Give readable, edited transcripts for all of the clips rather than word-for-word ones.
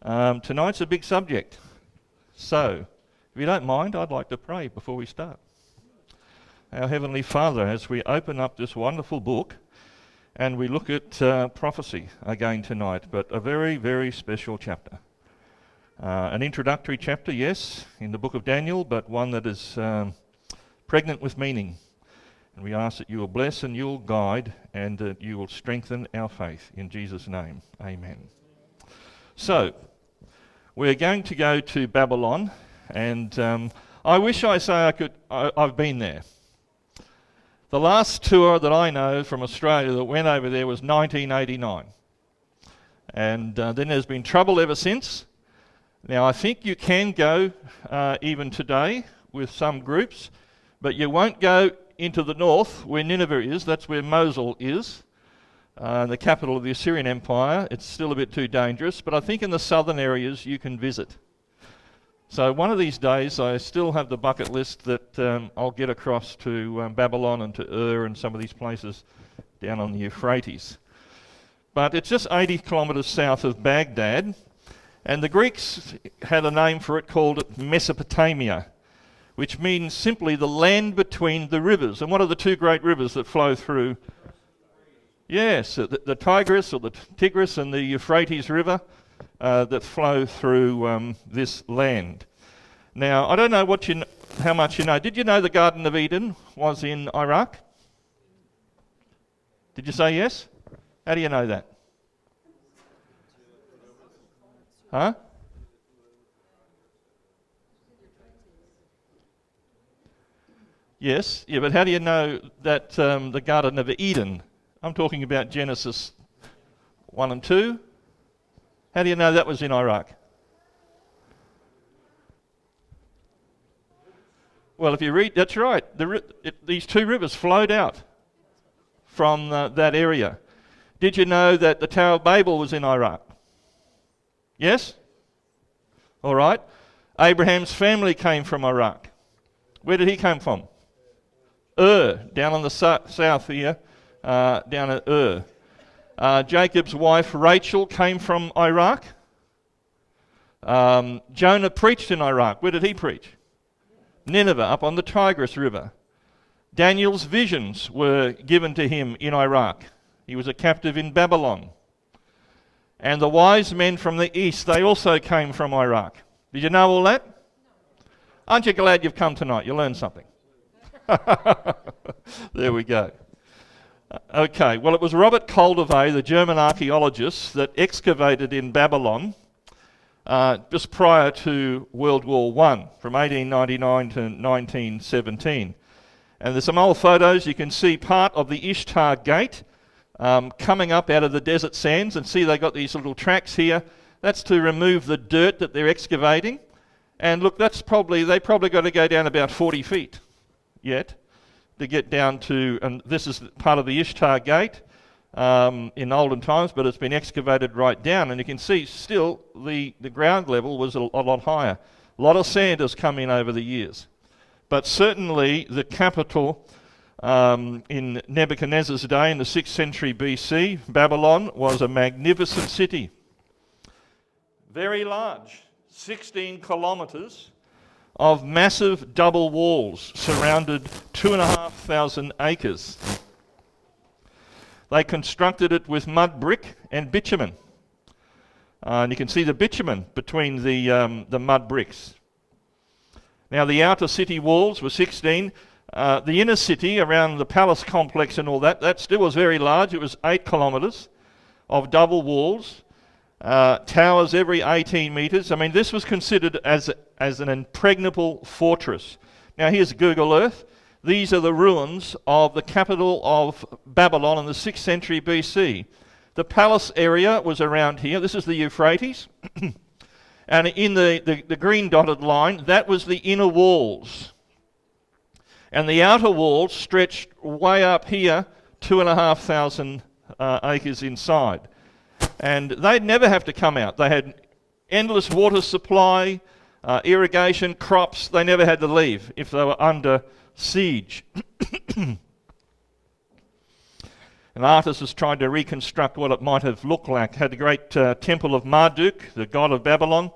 Tonight's a big subject. So, if you don't mind, I'd like to pray before we start. Our Heavenly Father, as we open up this wonderful book and we look at prophecy again tonight, but a very, very special chapter. An introductory chapter, yes, in the book of Daniel, but one that is pregnant with meaning. And we ask that you will bless and you will guide and that you will strengthen our faith. In Jesus' name, amen. So, we're going to go to Babylon, and I wish I say I've been there. The last tour that I know from Australia that went over there was 1989. And then there's been trouble ever since. Now, I think you can go even today with some groups, but you won't go into the north where Nineveh is. That's where Mosul is, the capital of the Assyrian Empire. It's still a bit too dangerous, but I think in the southern areas you can visit. So one of these days I still have the bucket list that I'll get across to Babylon and to Ur and some of these places down on the Euphrates. But it's just 80 kilometres south of Baghdad, and the Greeks had a name for it called Mesopotamia, which means simply the land between the rivers. And what are the two great rivers that flow through? Yes, the Tigris or the Tigris and the Euphrates River that flow through this land. Now, I don't know how much you know. Did you know the Garden of Eden was in Iraq? Did you say yes? How do you know that? Huh? Yes, yeah, but how do you know that the Garden of Eden? I'm talking about Genesis 1 and 2. How do you know that was in Iraq? Well, if you read, that's right. These two rivers flowed out from that area. Did you know that the Tower of Babel was in Iraq? Yes? All right. Abraham's family came from Iraq. Where did he come from? Down on the south here, down at Ur. Jacob's wife Rachel came from Iraq. Jonah preached in Iraq. Where did he preach? Nineveh, up on the Tigris River. Daniel's visions were given to him in Iraq. He was a captive in Babylon. And the wise men from the east, they also came from Iraq. Did you know all that? Aren't you glad you've come tonight? You learned something. There we go. Okay, well, it was Robert Koldewey, the German archaeologist, that excavated in Babylon just prior to World War I, from 1899 to 1917. And there's some old photos. You can see part of the Ishtar Gate coming up out of the desert sands, and see they got these little tracks here. That's to remove the dirt that they're excavating. And look, they probably got to go down about 40 feet yet to get down to, and this is part of the Ishtar Gate in olden times, but it's been excavated right down, and you can see still the ground level was a lot higher. A lot of sand has come in over the years. But certainly the capital in Nebuchadnezzar's day in the 6th century BC, Babylon, was a magnificent city. Very large, 16 kilometres of massive double walls surrounded 2,500 acres. They constructed it with mud brick and bitumen. And you can see the bitumen between the mud bricks. Now, the outer city walls were 16. The inner city around the palace complex and all that still was very large. It was 8 kilometres of double walls. Towers every 18 metres. I mean, this was considered as an impregnable fortress. Now, here's Google Earth. These are the ruins of the capital of Babylon in the 6th century BC. The palace area was around here. This is the Euphrates. And in the green dotted line, that was the inner walls. And the outer walls stretched way up here, 2,500 acres inside. And they'd never have to come out. They had endless water supply, irrigation, crops. They never had to leave if they were under siege. An artist has tried to reconstruct what it might have looked like. Had the great temple of Marduk, the god of Babylon,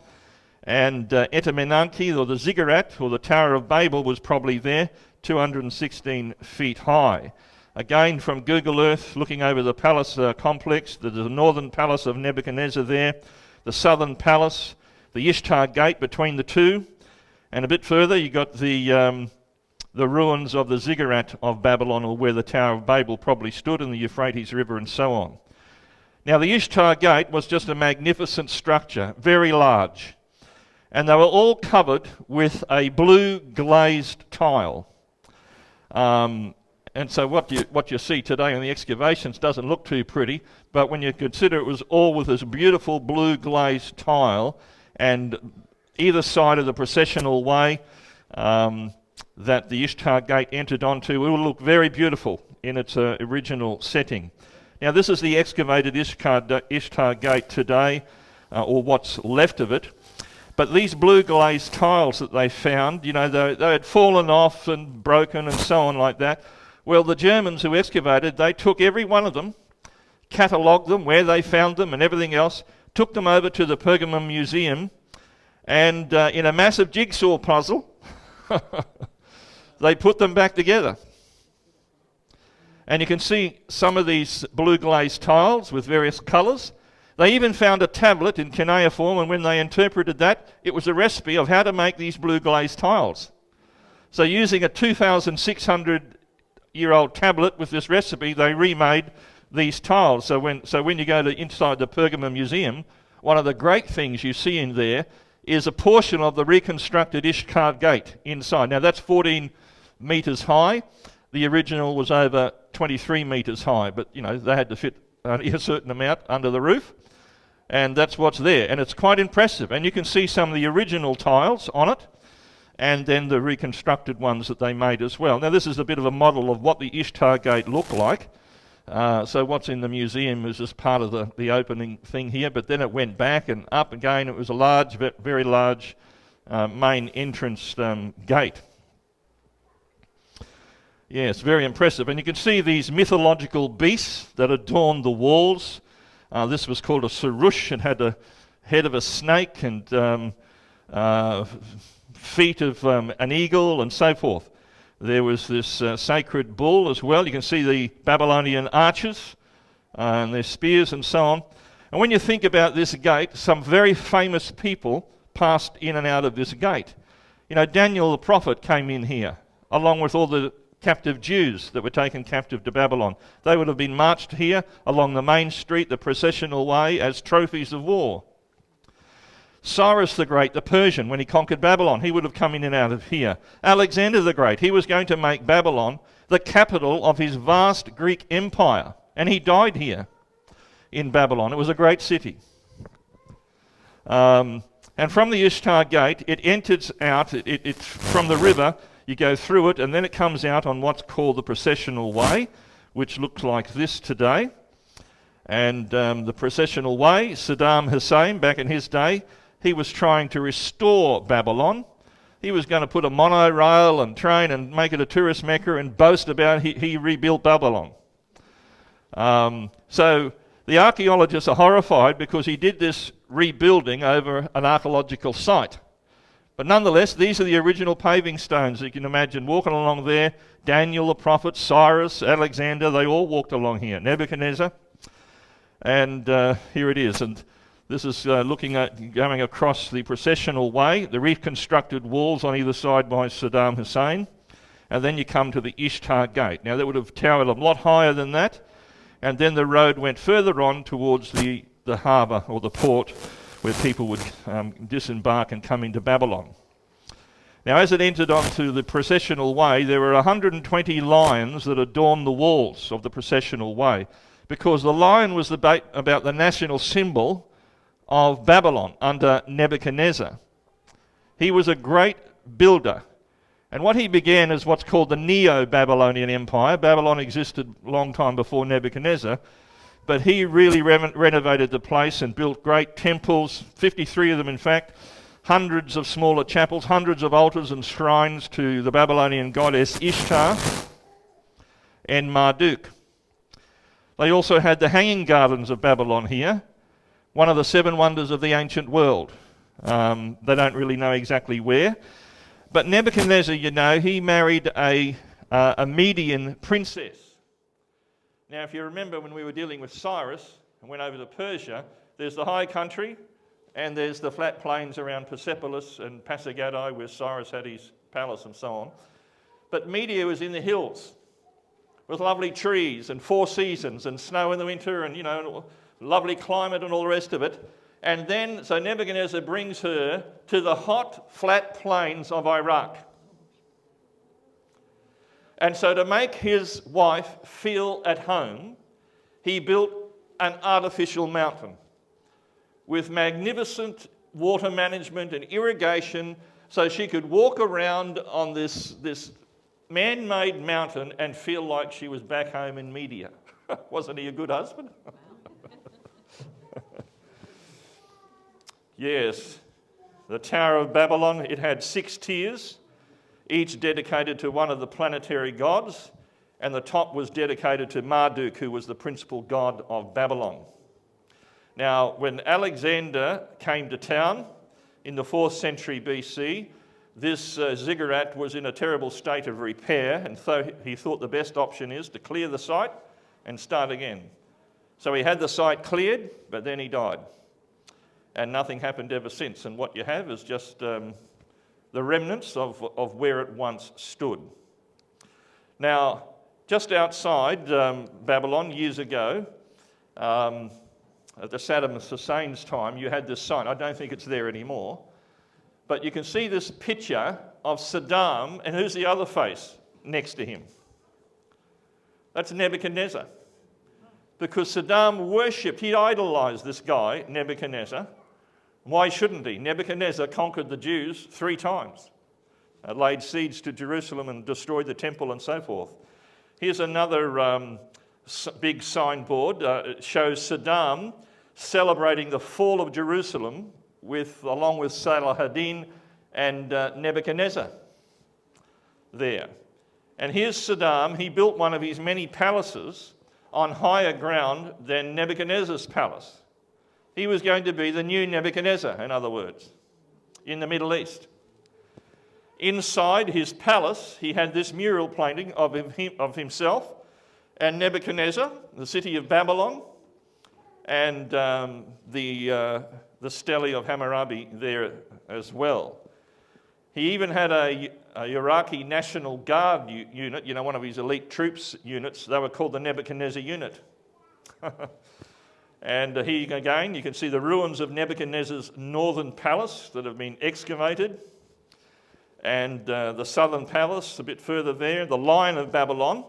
and Etemenanke, or the ziggurat, or the Tower of Babel, was probably there, 216 feet high. Again, from Google Earth, looking over the palace complex, there's the northern palace of Nebuchadnezzar there, the southern palace, the Ishtar Gate between the two, and a bit further you got the ruins of the ziggurat of Babylon, or where the Tower of Babel probably stood, in the Euphrates River and so on. Now the Ishtar Gate was just a magnificent structure, very large, and they were all covered with a blue glazed tile. And so what you see today in the excavations doesn't look too pretty, but when you consider it was all with this beautiful blue glazed tile, and either side of the processional way that the Ishtar Gate entered onto, it will look very beautiful in its original setting. Now this is the excavated Ishtar Gate today, or what's left of it. But these blue glazed tiles that they found, you know, they had fallen off and broken and so on like that. Well, the Germans who excavated, they took every one of them, catalogued them, where they found them and everything else, took them over to the Pergamum Museum, and in a massive jigsaw puzzle, they put them back together. And you can see some of these blue glazed tiles with various colours. They even found a tablet in cuneiform, and when they interpreted that, it was a recipe of how to make these blue glazed tiles. So using a 2,600-year-old tablet with this recipe, they remade these tiles. So when you go to inside the Pergamum Museum, one of the great things you see in there is a portion of the reconstructed Ishtar Gate inside. Now that's 14 metres high. The original was over 23 metres high, but you know, they had to fit a certain amount under the roof, and that's what's there. And it's quite impressive, and you can see some of the original tiles on it, and then the reconstructed ones that they made as well. Now this is a bit of a model of what the Ishtar Gate looked like. So what's in the museum is just part of the opening thing here, but then it went back and up again. It was a large, very large main entrance gate. Yes, very impressive. And you can see these mythological beasts that adorned the walls. This was called a sarush. It had the head of a snake and feet of an eagle and so forth. There was this sacred bull as well. You can see the Babylonian archers and their spears and so on. And when you think about this gate, some very famous people passed in and out of this gate. You know, Daniel the prophet came in here, along with all the captive Jews that were taken captive to Babylon. They would have been marched here along the main street, the processional way, as trophies of war. Cyrus the Great, the Persian, when he conquered Babylon, he would have come in and out of here. Alexander the Great, he was going to make Babylon the capital of his vast Greek empire, and he died here in Babylon. It was a great city. And from the Ishtar Gate, it enters out, it's from the river. You go through it, and then it comes out on what's called the processional way, which looks like this today. And the processional way, Saddam Hussein, back in his day, he was trying to restore Babylon. He was going to put a monorail and train and make it a tourist mecca and boast about he rebuilt Babylon. So the archaeologists are horrified because he did this rebuilding over an archaeological site. But nonetheless, these are the original paving stones. You can imagine walking along there. Daniel the prophet, Cyrus, Alexander, they all walked along here. Nebuchadnezzar. And here it is. And this is looking at going across the processional way, the reconstructed walls on either side by Saddam Hussein. And then you come to the Ishtar Gate. Now that would have towered a lot higher than that. And then the road went further on towards the harbour or the port, where people would disembark and come into Babylon. Now, as it entered onto the processional way, there were 120 lions that adorned the walls of the processional way, because the lion was about the national symbol of Babylon under Nebuchadnezzar. He was a great builder, and what he began is what's called the Neo-Babylonian Empire. Babylon existed a long time before Nebuchadnezzar, but he really renovated the place and built great temples, 53 of them in fact, hundreds of smaller chapels, hundreds of altars and shrines to the Babylonian goddess Ishtar and Marduk. They also had the Hanging Gardens of Babylon here, one of the 7 wonders of the ancient world. They don't really know exactly where. But Nebuchadnezzar, you know, he married a Median princess. Now, if you remember when we were dealing with Cyrus and went over to Persia, there's the high country and there's the flat plains around Persepolis and Pasargadae where Cyrus had his palace and so on. But Media was in the hills with lovely trees and 4 seasons and snow in the winter and, you know, lovely climate and all the rest of it. And then, so Nebuchadnezzar brings her to the hot, flat plains of Iraq. And so to make his wife feel at home, he built an artificial mountain with magnificent water management and irrigation so she could walk around on this man-made mountain and feel like she was back home in Media. Wasn't he a good husband? Yes, the Tower of Babylon, it had 6 tiers, each dedicated to one of the planetary gods, and the top was dedicated to Marduk, who was the principal god of Babylon. Now, when Alexander came to town in the 4th century BC, this ziggurat was in a terrible state of repair, and so he thought the best option is to clear the site and start again. So he had the site cleared, but then he died. And nothing happened ever since. And what you have is just the remnants of where it once stood. Now, just outside Babylon years ago, at the Saddam Hussein's time, you had this sign. I don't think it's there anymore. But you can see this picture of Saddam, and who's the other face next to him? That's Nebuchadnezzar. Because Saddam worshipped, he idolised this guy, Nebuchadnezzar. Why shouldn't he? Nebuchadnezzar conquered the Jews 3 times, laid siege to Jerusalem and destroyed the temple and so forth. Here's another big signboard. It shows Saddam celebrating the fall of Jerusalem along with Saladin and Nebuchadnezzar there. And here's Saddam. He built one of his many palaces on higher ground than Nebuchadnezzar's palace. He was going to be the new Nebuchadnezzar, in other words, in the Middle East. Inside his palace, he had this mural painting of himself and Nebuchadnezzar, the city of Babylon, and the stele of Hammurabi there as well. He even had a Iraqi National Guard unit, you know, one of his elite troops units. They were called the Nebuchadnezzar unit. And here again, you can see the ruins of Nebuchadnezzar's northern palace that have been excavated. And the southern palace, a bit further there, the Lion of Babylon.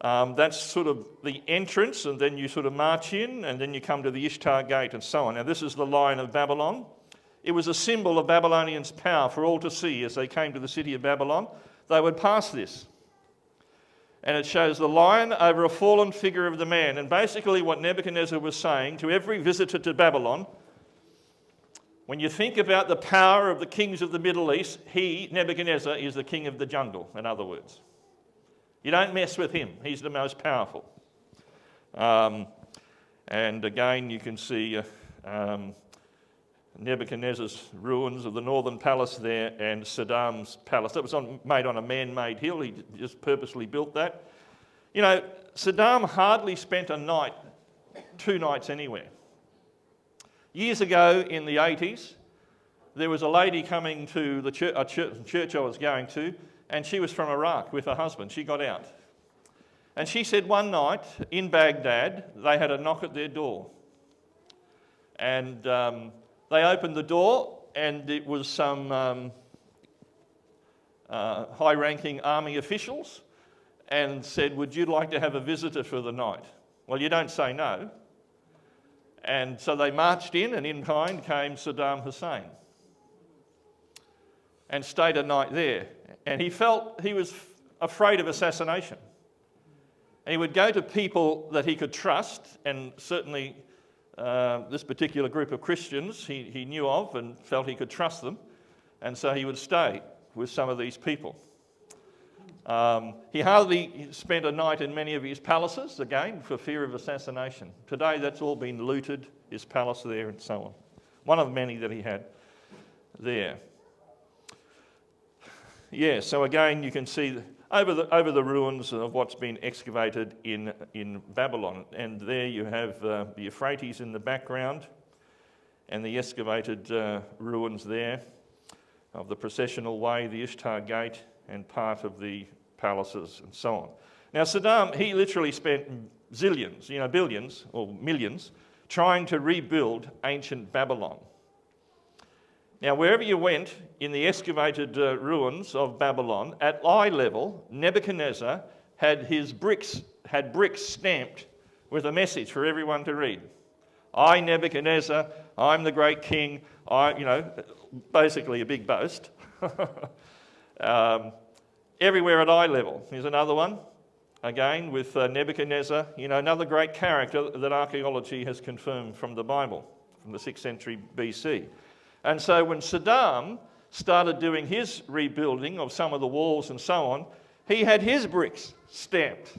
That's sort of the entrance, and then you sort of march in, and then you come to the Ishtar Gate and so on. Now, this is the Lion of Babylon. It was a symbol of Babylonians' power for all to see as they came to the city of Babylon. They would pass this. And it shows the lion over a fallen figure of the man. And basically what Nebuchadnezzar was saying to every visitor to Babylon, when you think about the power of the kings of the Middle East, he, Nebuchadnezzar, is the king of the jungle, in other words. You don't mess with him. He's the most powerful. And again, you can see Nebuchadnezzar's ruins of the northern palace there and Saddam's palace. That was made on a man-made hill. He just purposely built that. You know, Saddam hardly spent a night, 2 nights anywhere. Years ago in the 80s, there was a lady coming to the church I was going to, and she was from Iraq with her husband. She got out. And she said one night in Baghdad, they had a knock at their door. And they opened the door, and it was some high-ranking army officials, and said, "Would you like to have a visitor for the night?" Well, you don't say no. And so they marched in, and in behind came Saddam Hussein and stayed a night there. And he felt he was afraid of assassination. And he would go to people that he could trust, and certainly this particular group of Christians he knew of and felt he could trust them. And so he would stay with some of these people. He hardly spent a night in many of his palaces, again, for fear of assassination. Today that's all been looted, his palace there and so on. One of many that he had there. Yeah, so again you can see over the ruins of what's been excavated in Babylon. And there you have the Euphrates in the background and the excavated ruins there of the processional way, the Ishtar Gate, and part of the palaces and so on. Now Saddam, he literally spent zillions, billions or millions, trying to rebuild ancient Babylon. Now wherever you went in the excavated ruins of Babylon, at eye level, Nebuchadnezzar had bricks stamped with a message for everyone to read. I, Nebuchadnezzar, I'm the great king, basically a big boast. Everywhere at eye level. Here's another one, again with Nebuchadnezzar, another great character that archaeology has confirmed from the Bible, from the 6th century BC. And so when Saddam started doing his rebuilding of some of the walls and so on, he had his bricks stamped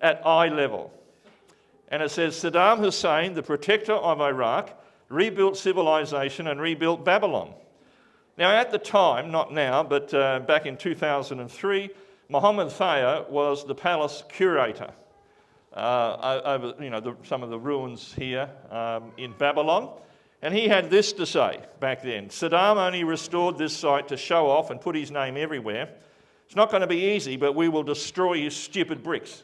at eye level. And it says, Saddam Hussein, the protector of Iraq, rebuilt civilization and rebuilt Babylon. Now at the time, not now, but back in 2003, Mohammed Fayed was the palace curator over some of the ruins here in Babylon. And he had this to say back then: Saddam only restored this site to show off and put his name everywhere. It's not going to be easy, but we will destroy his stupid bricks.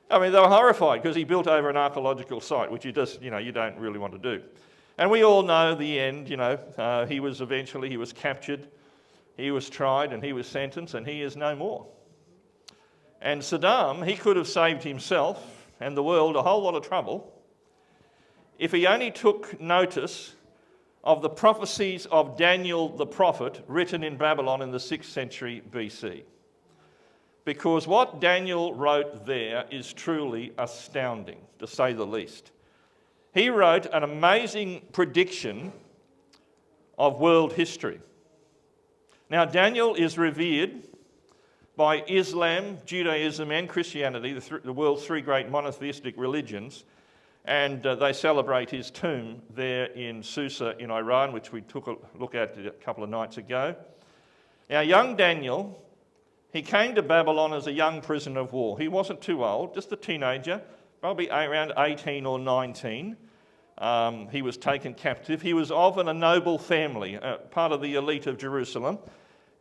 I mean, they were horrified because he built over an archaeological site, which you don't really want to do. And we all know the end, he was captured, he was tried, and he was sentenced, and he is no more. And Saddam, he could have saved himself and the world a whole lot of trouble if he only took notice of the prophecies of Daniel the prophet written in Babylon in the 6th century BC. Because what Daniel wrote there is truly astounding, to say the least. He wrote an amazing prediction of world history. Now, Daniel is revered by Islam, Judaism, and Christianity, the world's three great monotheistic religions, and they celebrate his tomb there in Susa in Iran, which we took a look at a couple of nights ago. Now, young Daniel, he came to Babylon as a young prisoner of war. He wasn't too old, just a teenager, probably around 18 or 19. He was taken captive. He was of a noble family, part of the elite of Jerusalem.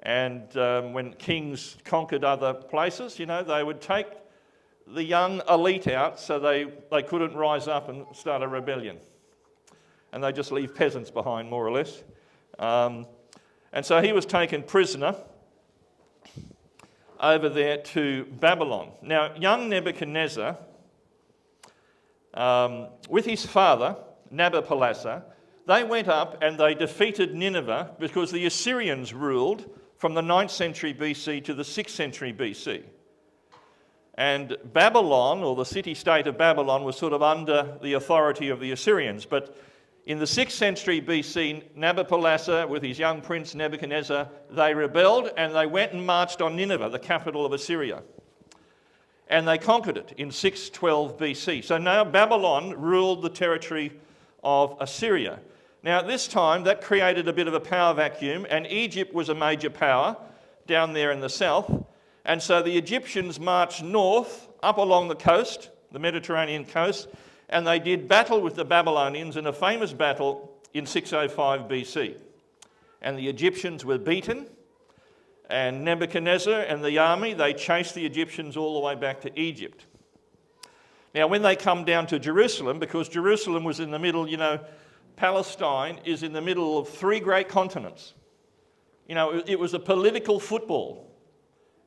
And when kings conquered other places, they would take the young elite out so they couldn't rise up and start a rebellion. And they just leave peasants behind, more or less. And so he was taken prisoner over there to Babylon. Now, young Nebuchadnezzar, with his father, Nabopolassar, they went up and they defeated Nineveh because the Assyrians ruled from the 9th century BC to the 6th century BC. And Babylon, or the city-state of Babylon, was sort of under the authority of the Assyrians. But in the 6th century BC, Nabopolassar, with his young prince Nebuchadnezzar, they rebelled and they went and marched on Nineveh, the capital of Assyria. And they conquered it in 612 BC. So now Babylon ruled the territory of Assyria. Now at this time, that created a bit of a power vacuum, and Egypt was a major power down there in the south. And so the Egyptians marched north, up along the coast, the Mediterranean coast, and they did battle with the Babylonians in a famous battle in 605 BC. And the Egyptians were beaten, and Nebuchadnezzar and the army, they chased the Egyptians all the way back to Egypt. Now, when they come down to Jerusalem, because Jerusalem was in the middle, Palestine is in the middle of three great continents. It was a political football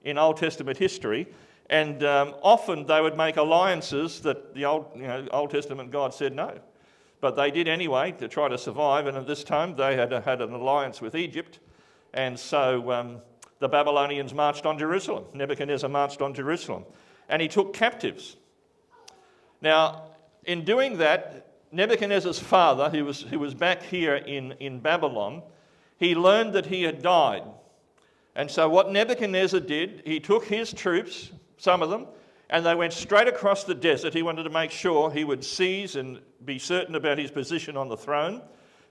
in Old Testament history, and often they would make alliances that the Old Testament God said no. But they did anyway to try to survive, and at this time they had an alliance with Egypt, and so the Babylonians marched on Jerusalem. Nebuchadnezzar marched on Jerusalem, and he took captives. Now, in doing that, Nebuchadnezzar's father, who was back here in Babylon, he learned that he had died. And so what Nebuchadnezzar did, he took his troops, some of them, and they went straight across the desert. He wanted to make sure he would seize and be certain about his position on the throne.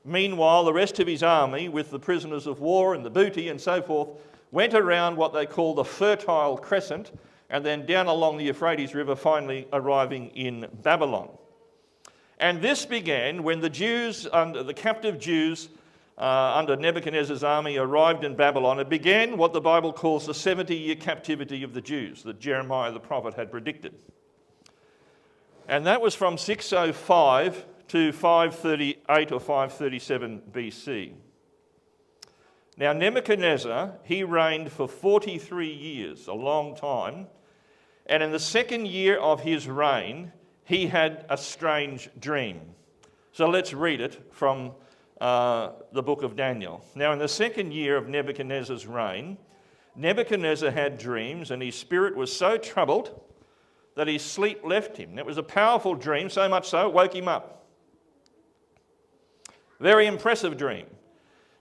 Meanwhile, the rest of his army, with the prisoners of war and the booty and so forth, went around what they call the Fertile Crescent, and then down along the Euphrates River, finally arriving in Babylon. And this began when the Jews, the captive Jews under Nebuchadnezzar's army arrived in Babylon. It began what the Bible calls the 70-year captivity of the Jews that Jeremiah the prophet had predicted. And that was from 605 to 538 or 537 BC. Now Nebuchadnezzar, he reigned for 43 years, a long time. And in the second year of his reign, he had a strange dream. So let's read it from the book of Daniel. Now in the second year of Nebuchadnezzar's reign, Nebuchadnezzar had dreams, and his spirit was so troubled that his sleep left him. It was a powerful dream, so much so it woke him up. Very impressive dream.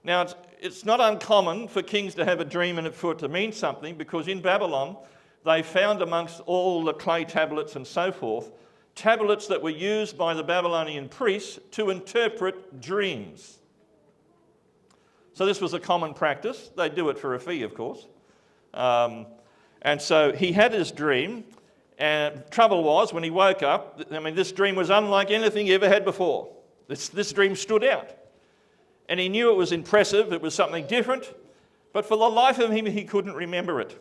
Now it's not uncommon for kings to have a dream and for it to mean something, because in Babylon they found amongst all the clay tablets and so forth, tablets that were used by the Babylonian priests to interpret dreams. So this was a common practice. They do it for a fee, of course. And so he had his dream, and trouble was, when he woke up, this dream was unlike anything he ever had before. This dream stood out. And he knew it was impressive, it was something different, but for the life of him, he couldn't remember it.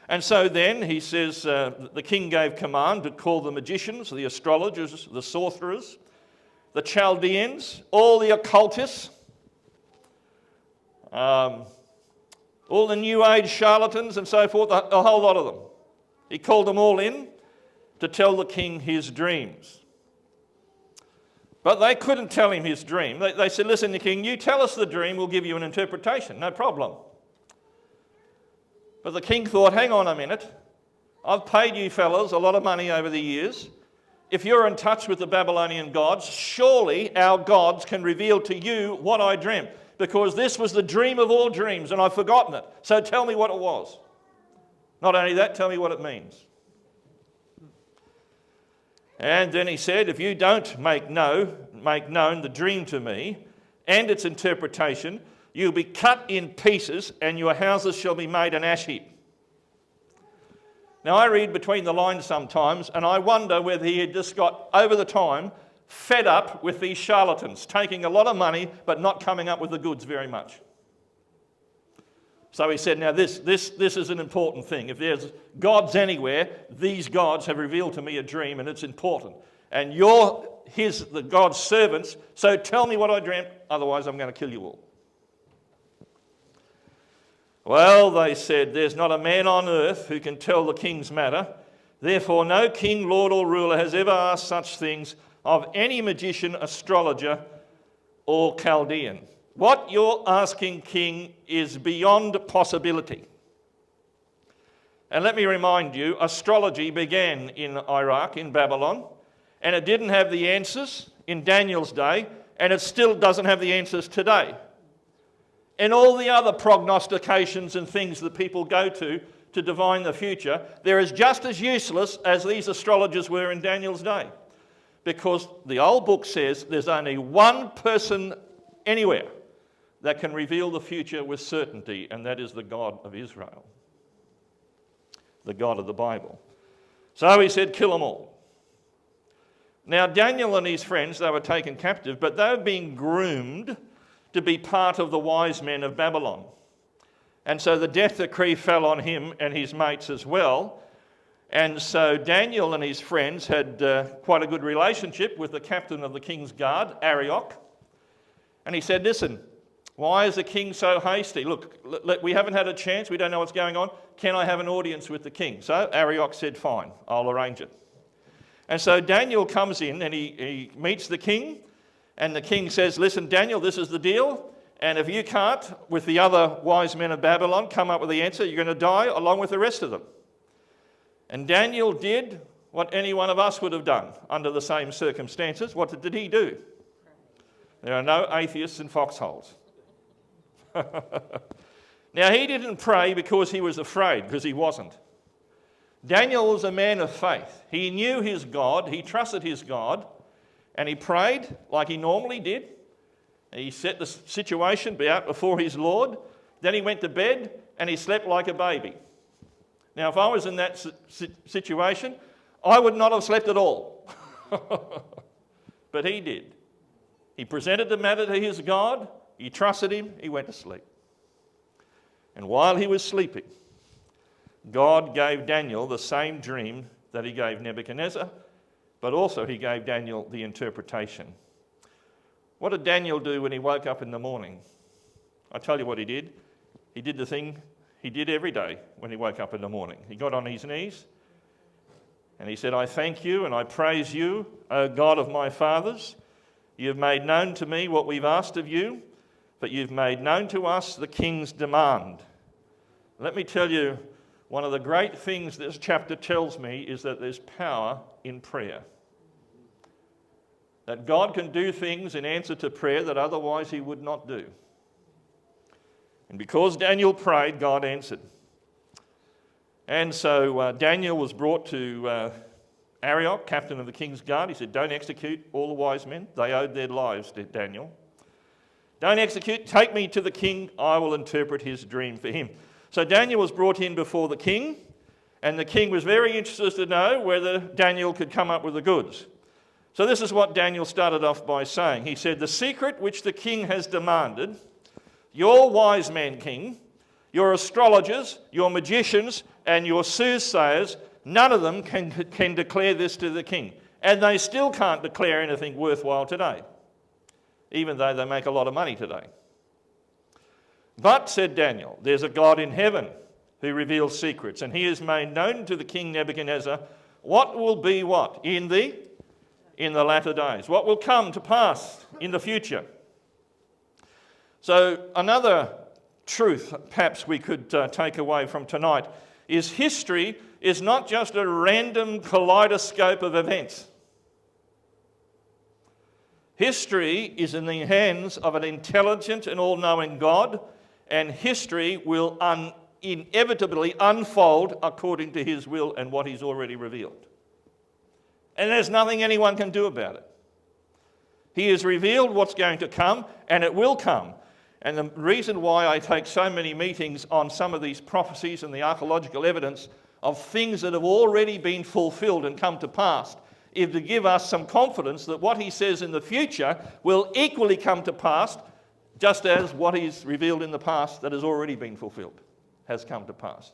And so then, he says, the king gave command to call the magicians, the astrologers, the sorcerers, the Chaldeans, all the occultists, all the New Age charlatans and so forth, a whole lot of them. He called them all in to tell the king his dreams. But they couldn't tell him his dream. They said, listen, the king, you tell us the dream, we'll give you an interpretation, no problem. But the king thought, hang on a minute, I've paid you fellas a lot of money over the years. If you're in touch with the Babylonian gods, surely our gods can reveal to you what I dreamt, because this was the dream of all dreams and I've forgotten it. So tell me what it was. Not only that, tell me what it means. And then he said, if you don't make known the dream to me and its interpretation, you'll be cut in pieces and your houses shall be made an ash heap. Now I read between the lines sometimes, and I wonder whether he had just got, over the time, fed up with these charlatans, taking a lot of money but not coming up with the goods very much. So he said, now this is an important thing. If there's gods anywhere, these gods have revealed to me a dream and it's important. And you're the God's servants, so tell me what I dreamt, otherwise I'm going to kill you all. Well, they said, there's not a man on earth who can tell the king's matter. Therefore, no king, lord, or ruler has ever asked such things of any magician, astrologer, or Chaldean. What you're asking, king, is beyond possibility. And let me remind you, astrology began in Iraq, in Babylon, and it didn't have the answers in Daniel's day, and it still doesn't have the answers today. And all the other prognostications and things that people go to divine the future, they're as just as useless as these astrologers were in Daniel's day. Because the old book says there's only one person anywhere that can reveal the future with certainty, and that is the God of Israel, the God of the Bible. So he said, kill them all. Now Daniel and his friends, they were taken captive, but they were being groomed to be part of the wise men of Babylon. And so the death decree fell on him and his mates as well. And so Daniel and his friends had quite a good relationship with the captain of the king's guard, Arioch. And he said, listen, why is the king so hasty? Look, we haven't had a chance. We don't know what's going on. Can I have an audience with the king? So Arioch said, fine, I'll arrange it. And so Daniel comes in and he meets the king. And the king says, listen, Daniel, this is the deal. And if you can't, with the other wise men of Babylon, come up with the answer, you're going to die along with the rest of them. And Daniel did what any one of us would have done under the same circumstances. What did he do? There are no atheists in foxholes. Now, he didn't pray because he was afraid, because he wasn't. Daniel was a man of faith. He knew his God, he trusted his God, and he prayed like he normally did. He set the situation out before his Lord. Then he went to bed and he slept like a baby. Now, if I was in that situation, I would not have slept at all. But he did. He presented the matter to his God. He trusted him. He went to sleep. And while he was sleeping, God gave Daniel the same dream that he gave Nebuchadnezzar, but also he gave Daniel the interpretation. What did Daniel do when he woke up in the morning? I tell you what he did. He did the thing he did every day when he woke up in the morning. He got on his knees and he said, I thank you and I praise you, O God of my fathers. You have made known to me what we've asked of you, but you've made known to us the king's demand. Let me tell you, one of the great things this chapter tells me is that there's power in prayer. That God can do things in answer to prayer that otherwise he would not do. And because Daniel prayed, God answered. And so Daniel was brought to Arioch, captain of the king's guard. He said, don't execute all the wise men. They owed their lives to Daniel. Don't execute. Take me to the king. I will interpret his dream for him. So Daniel was brought in before the king, and the king was very interested to know whether Daniel could come up with the goods. So this is what Daniel started off by saying. He said, the secret which the king has demanded, your wise men, king, your astrologers, your magicians, and your soothsayers, none of them can declare this to the king. And they still can't declare anything worthwhile today, even though they make a lot of money today. But, said Daniel, there's a God in heaven who reveals secrets, and he has made known to the king Nebuchadnezzar what will be what? In the latter days. What will come to pass in the future. So another truth perhaps we could take away from tonight is history is not just a random kaleidoscope of events. History is in the hands of an intelligent and all-knowing God, and history will inevitably unfold according to his will and what he's already revealed. And there's nothing anyone can do about it. He has revealed what's going to come, and it will come. And the reason why I take so many meetings on some of these prophecies and the archaeological evidence of things that have already been fulfilled and come to pass is to give us some confidence that what he says in the future will equally come to pass, just as what he's revealed in the past that has already been fulfilled has come to pass.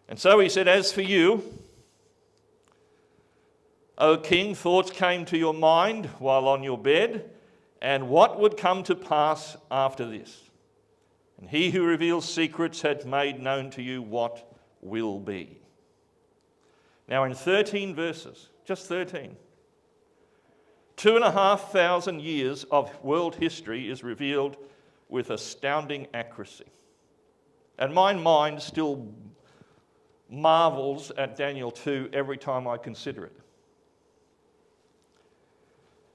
And so he said, as for you, O king, thoughts came to your mind while on your bed, and what would come to pass after this? And he who reveals secrets had made known to you what will be. Now in 13 verses, just 13, 2,500 years of world history is revealed with astounding accuracy. And my mind still marvels at Daniel 2 every time I consider it.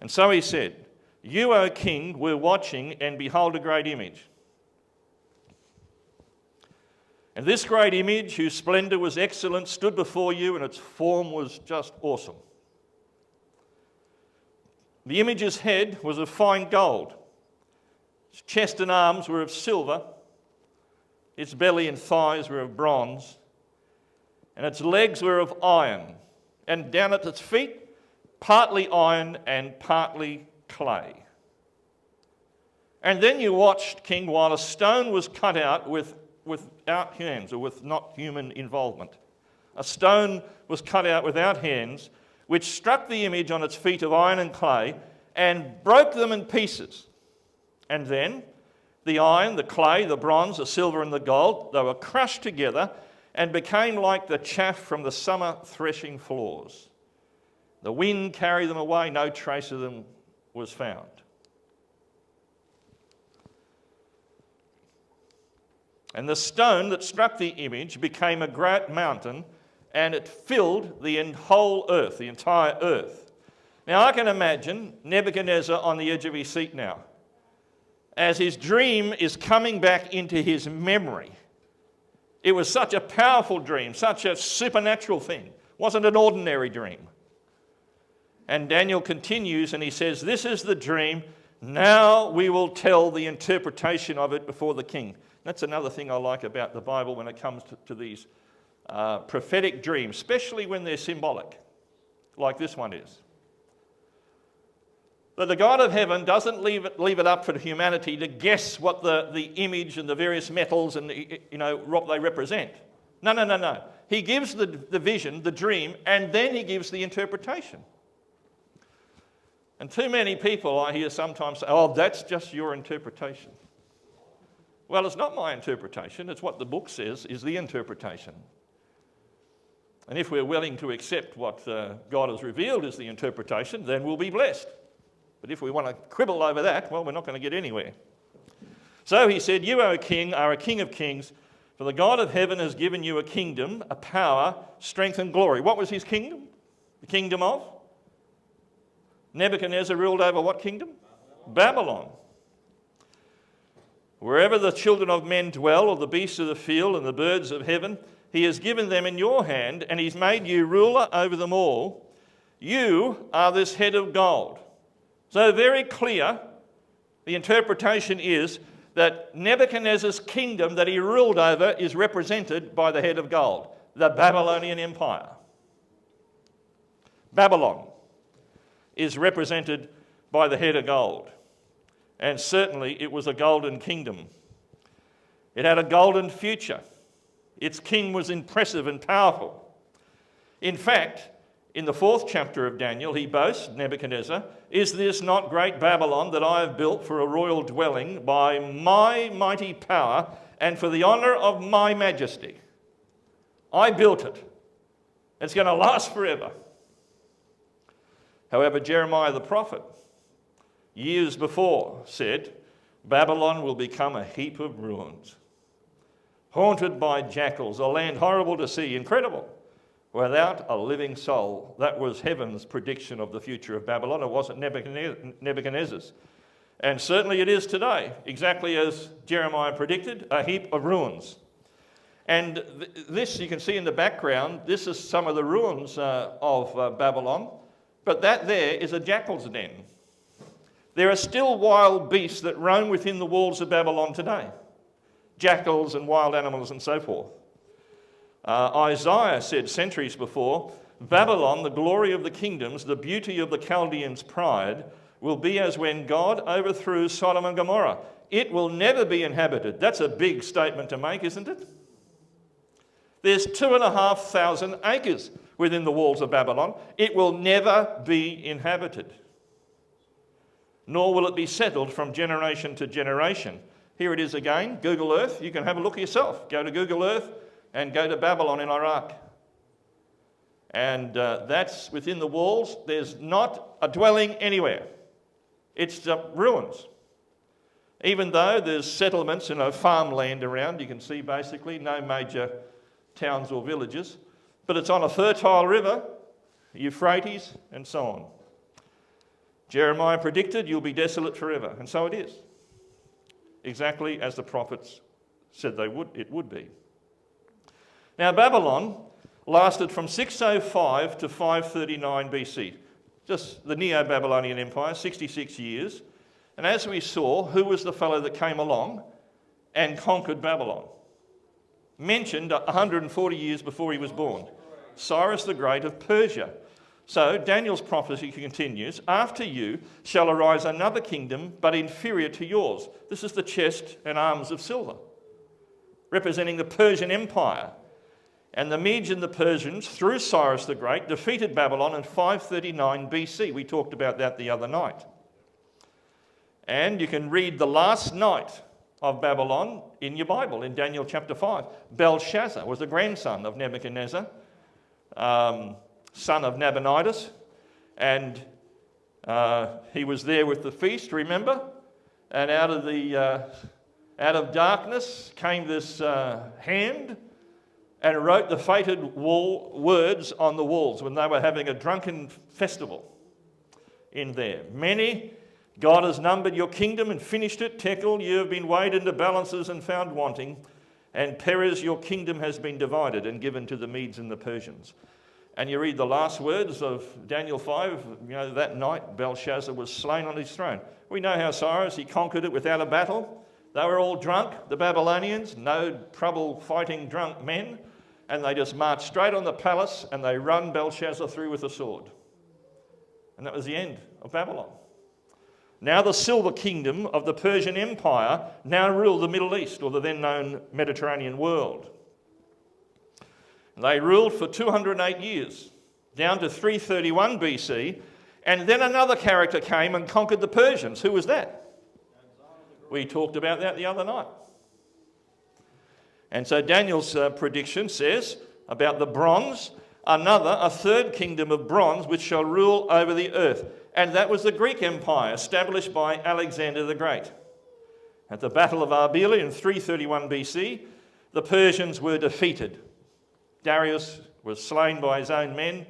And so he said, you, O king, were watching, and behold a great image. And this great image, whose splendour was excellent, stood before you, and its form was just awesome. The image's head was of fine gold. Its chest and arms were of silver. Its belly and thighs were of bronze. And its legs were of iron. And down at its feet, partly iron and partly clay. And then you watched, king, while a stone was cut out without hands, or with not human involvement. A stone was cut out without hands, which struck the image on its feet of iron and clay, and broke them in pieces. And then the iron, the clay, the bronze, the silver, and the gold, they were crushed together and became like the chaff from the summer threshing floors. The wind carried them away, no trace of them was found. And the stone that struck the image became a great mountain, and it filled the whole earth, the entire earth. Now I can imagine Nebuchadnezzar on the edge of his seat now. as his dream is coming back into his memory. It was such a powerful dream, such a supernatural thing. It wasn't an ordinary dream. And Daniel continues and he says, this is the dream. Now we will tell the interpretation of it before the king. That's another thing I like about the Bible when it comes to these prophetic dreams, especially when they're symbolic, like this one is. That the God of heaven doesn't leave it up for humanity to guess what the image and the various metals and what they represent. No. He gives the vision, the dream, and then he gives the interpretation. And too many people I hear sometimes say, oh, that's just your interpretation. Well, it's not my interpretation. It's what the book says is the interpretation. And if we're willing to accept what God has revealed as the interpretation, then we'll be blessed. But if we want to quibble over that, well, we're not going to get anywhere. So he said, you, O king, are a king of kings, for the God of heaven has given you a kingdom, a power, strength and glory. What was his kingdom? The kingdom of? Nebuchadnezzar ruled over what kingdom? Babylon. Wherever the children of men dwell, or the beasts of the field and the birds of heaven, he has given them in your hand, and he's made you ruler over them all. You are this head of gold. So very clear, the interpretation is that Nebuchadnezzar's kingdom that he ruled over is represented by the head of gold, the Babylonian Empire. Babylon is represented by the head of gold. And certainly it was a golden kingdom. It had a golden future. Its king was impressive and powerful. In fact, in the 4th chapter of Daniel, he boasts, Nebuchadnezzar, is this not great Babylon that I have built for a royal dwelling by my mighty power and for the honour of my majesty? I built it. It's going to last forever. However, Jeremiah the prophet, years before, said, Babylon will become a heap of ruins, haunted by jackals, a land horrible to see, incredible, without a living soul. That was heaven's prediction of the future of Babylon. It wasn't Nebuchadnezzar's. And certainly it is today, exactly as Jeremiah predicted, a heap of ruins. And this you can see in the background, this is some of the ruins of Babylon, but that there is a jackal's den. There are still wild beasts that roam within the walls of Babylon today. Jackals and wild animals and so forth. Isaiah said centuries before, Babylon, the glory of the kingdoms, the beauty of the Chaldeans' pride, will be as when God overthrew Sodom and Gomorrah. It will never be inhabited. That's a big statement to make, isn't it? There's 2,500 acres within the walls of Babylon. It will never be inhabited. Nor will it be settled from generation to generation. Here it is again, Google Earth. You can have a look yourself. Go to Google Earth and go to Babylon in Iraq. And that's within the walls. There's not a dwelling anywhere. It's ruins. Even though there's settlements, farmland around, you can see basically no major towns or villages. But it's on a fertile river, Euphrates, and so on. Jeremiah predicted you'll be desolate forever, and so it is. Exactly as the prophets said it would be. Now Babylon lasted from 605 to 539 BC, just the Neo-Babylonian Empire, 66 years. And as we saw, who was the fellow that came along and conquered Babylon? Mentioned 140 years before he was born. Cyrus the Great of Persia. So Daniel's prophecy continues, after you shall arise another kingdom, but inferior to yours. This is the chest and arms of silver, representing the Persian Empire. And the Medes and the Persians, through Cyrus the Great, defeated Babylon in 539 BC. We talked about that the other night. And you can read the last night of Babylon in your Bible, in Daniel chapter 5. Belshazzar was the grandson of Nebuchadnezzar, son of Nabonidus, and he was there with the feast, remember? And out of darkness came this hand and wrote the fated words on the walls when they were having a drunken festival in there. Many God has numbered your kingdom and finished it. Tekel, you have been weighed into balances and found wanting. And Perez, your kingdom has been divided and given to the Medes and the Persians. And you read the last words of Daniel 5, that night Belshazzar was slain on his throne. We know how Cyrus, he conquered it without a battle. They were all drunk, the Babylonians, no trouble fighting drunk men. And they just marched straight on the palace and they run Belshazzar through with a sword. And that was the end of Babylon. Now the silver kingdom of the Persian Empire now ruled the Middle East, or the then known Mediterranean world. They ruled for 208 years, down to 331 BC, and then another character came and conquered the Persians. Who was that? We talked about that the other night. And so Daniel's prediction says about the bronze, a third kingdom of bronze, which shall rule over the earth. And that was the Greek Empire, established by Alexander the Great. At the Battle of Arbela in 331 BC, the Persians were defeated. Darius was slain by his own men,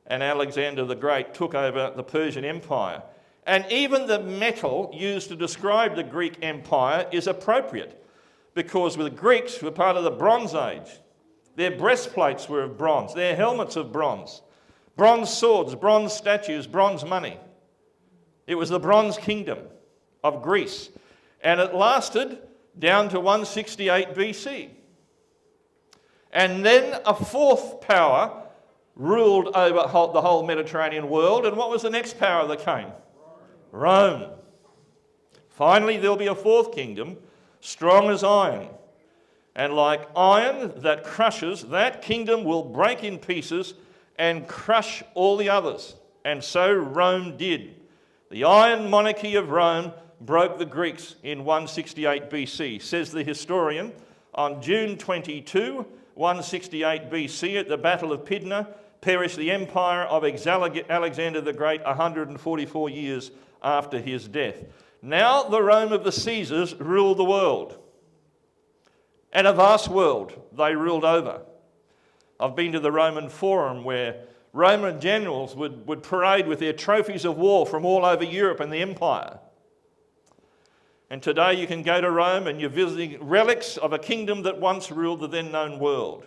and Alexander the Great took over the Persian Empire. And even the metal used to describe the Greek Empire is appropriate, because the Greeks were part of the Bronze Age. Their breastplates were of bronze, their helmets of bronze, bronze swords, bronze statues, bronze money. It was the Bronze Kingdom of Greece, and it lasted down to 168 BC. And then a fourth power ruled over the whole Mediterranean world. And what was the next power that came? Rome. Finally, there'll be a fourth kingdom, strong as iron. And like iron that crushes, that kingdom will break in pieces and crush all the others. And so Rome did. The iron monarchy of Rome broke the Greeks in 168 BC, says the historian. On June 22, 168 BC, at the Battle of Pydna, perished the empire of Alexander the Great 144 years after his death. Now the Rome of the Caesars ruled the world. And a vast world they ruled over. I've been to the Roman Forum where Roman generals would parade with their trophies of war from all over Europe and the empire. And today you can go to Rome and you're visiting relics of a kingdom that once ruled the then known world.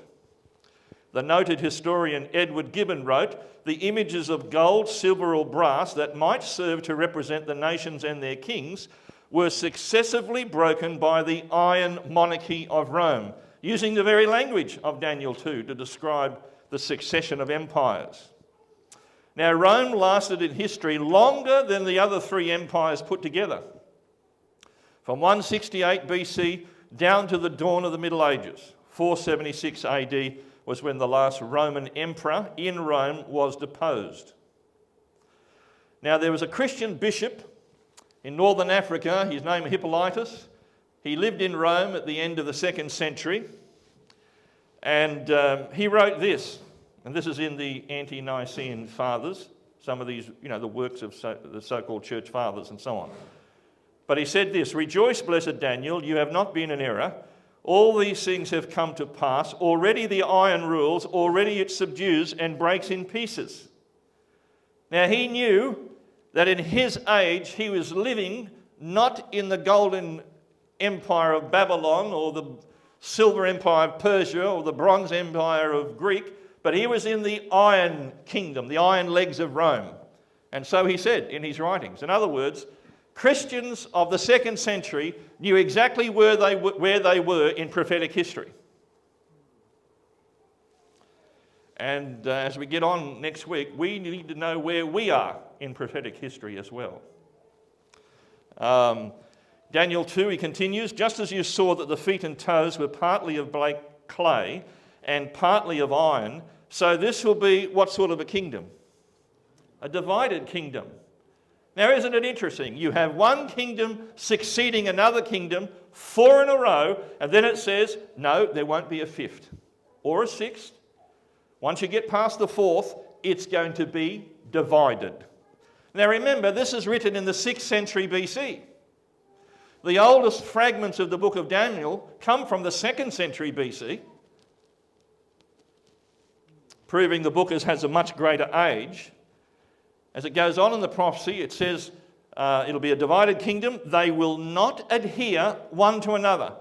The noted historian Edward Gibbon wrote, "The images of gold, silver or brass that might serve to represent the nations and their kings were successively broken by the iron monarchy of Rome," using the very language of Daniel 2 to describe the succession of empires. Now Rome lasted in history longer than the other three empires put together. From 168 BC down to the dawn of the Middle Ages. 476 AD was when the last Roman emperor in Rome was deposed. Now there was a Christian bishop in northern Africa, his name was Hippolytus. He lived in Rome at the end of the 2nd century, and he wrote this, and this is in the Ante-Nicene Fathers, some of these, the works of the so-called church fathers and so on. But he said this, "Rejoice, blessed Daniel, you have not been in error. All these things have come to pass. Already the iron rules, already it subdues and breaks in pieces." Now he knew that in his age he was living not in the golden empire of Babylon or the silver empire of Persia or the bronze empire of Greek, but he was in the iron kingdom, the iron legs of Rome. And so he said in his writings. In other words, Christians of the 2nd century knew exactly where they were in prophetic history. And as we get on next week, we need to know where we are in prophetic history as well. Daniel 2, he continues, "Just as you saw that the feet and toes were partly of clay and partly of iron, so this will be what sort of a kingdom? A divided kingdom. Now, isn't it interesting? You have one kingdom succeeding another kingdom, 4 in a row, and then it says, no, there won't be a 5th or a 6th. Once you get past the 4th, it's going to be divided. Now, remember, this is written in the 6th century BC. The oldest fragments of the book of Daniel come from the 2nd century BC, proving the book has a much greater age. As it goes on in the prophecy, it says It'll be a divided kingdom. They will not adhere one to another.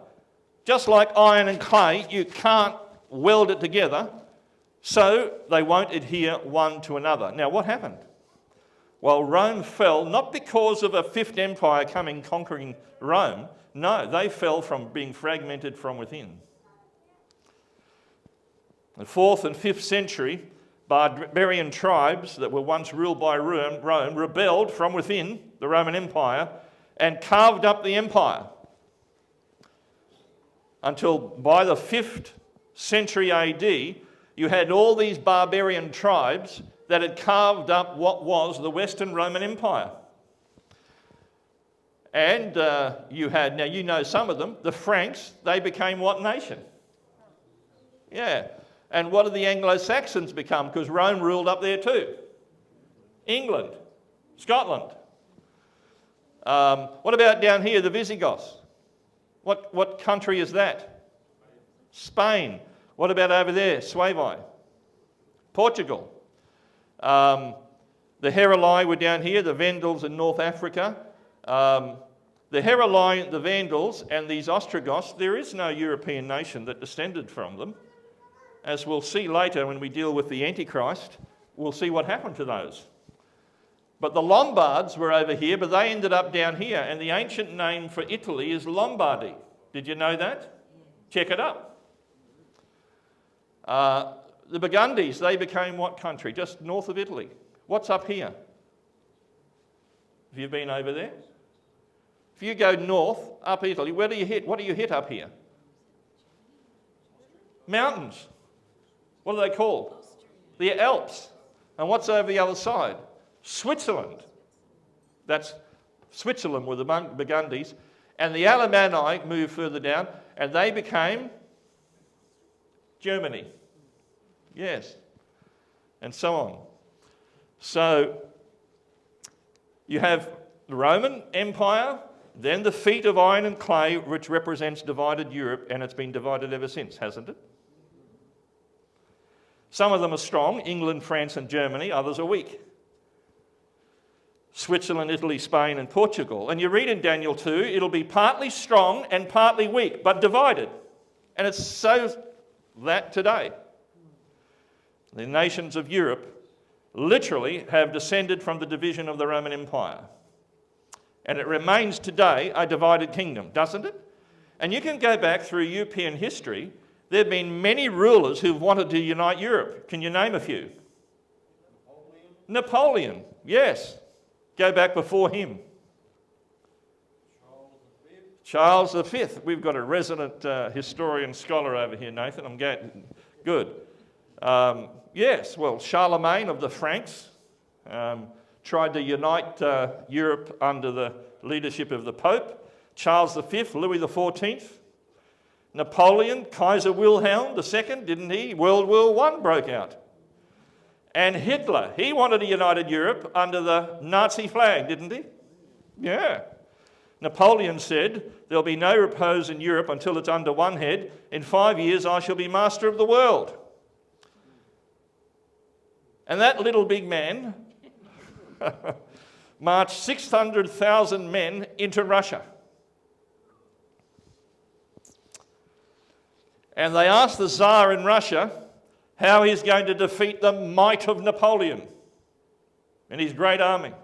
Just like iron and clay, you can't weld it together, so they won't adhere one to another. Now, what happened? Well, Rome fell not because of a fifth empire coming conquering Rome. No, they fell from being fragmented from within. The 4th and 5th century, barbarian tribes that were once ruled by Rome rebelled from within the Roman Empire and carved up the empire. Until by the 5th century AD, you had all these barbarian tribes that had carved up what was the Western Roman Empire. And you had, now you know some of them, the Franks, they became what nation? Yeah. And what did the Anglo-Saxons become? Because Rome ruled up there too. England, Scotland. What about down here, the Visigoths? What country is that? Spain. What about over there, Suevi? Portugal. The Heruli were down here, the Vandals in North Africa. The Heruli, the Vandals, and these Ostrogoths, there is no European nation that descended from them. As we'll see later when we deal with the Antichrist, we'll see what happened to those. But the Lombards were over here, but they ended up down here, and the ancient name for Italy is Lombardy. Did you know that? Check it up. The Burgundies, they became what country? Just north of Italy. What's up here? Have you been over there? If you go north, up Italy, where do you hit? What do you hit up here? Mountains. What are they called? The Alps. And what's over the other side? Switzerland. That's Switzerland were the Burgundies. And the Alemanni moved further down, and they became Germany. Yes. And so on. So you have the Roman Empire, then the feet of iron and clay, which represents divided Europe, and it's been divided ever since, hasn't it? Some of them are strong, England, France and Germany, others are weak. Switzerland, Italy, Spain and Portugal. And you read in Daniel 2, it'll be partly strong and partly weak, but divided. And it's so that today. The nations of Europe literally have descended from the division of the Roman Empire. And it remains today a divided kingdom, doesn't it? And you can go back through European history. There have been many rulers who've wanted to unite Europe. Can you name a few? Napoleon, yes. Go back before him. Charles V. We've got a resident historian scholar over here, Nathan. I'm getting good. Yes, well, Charlemagne of the Franks tried to unite Europe under the leadership of the Pope. Charles V, Louis XIV. Napoleon, Kaiser Wilhelm II, didn't he? World War I broke out. And Hitler, he wanted a united Europe under the Nazi flag, didn't he? Yeah. Napoleon said, there'll be no repose in Europe until it's under one head. In 5 years, I shall be master of the world. And that little big man marched 600,000 men into Russia. And they asked the Tsar in Russia how he's going to defeat the might of Napoleon and his great army.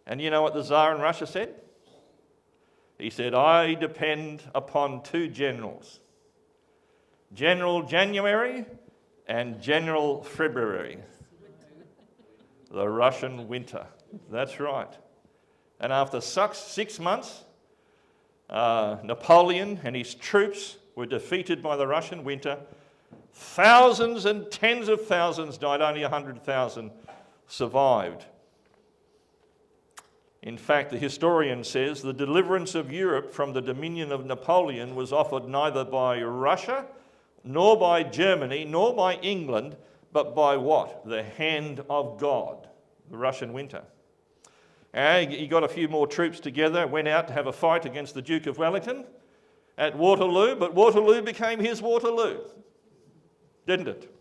And you know what the Tsar in Russia said? He said, I depend upon two generals, General January and General February. The Russian winter. That's right. And after 6 months, Napoleon and his troops were defeated by the Russian winter. Thousands and tens of thousands died, only 100,000 survived. In fact, the historian says the deliverance of Europe from the dominion of Napoleon was offered neither by Russia, nor by Germany, nor by England, but by what? The hand of God, the Russian winter. And he got a few more troops together, went out to have a fight against the Duke of Wellington at Waterloo, but Waterloo became his Waterloo, didn't it?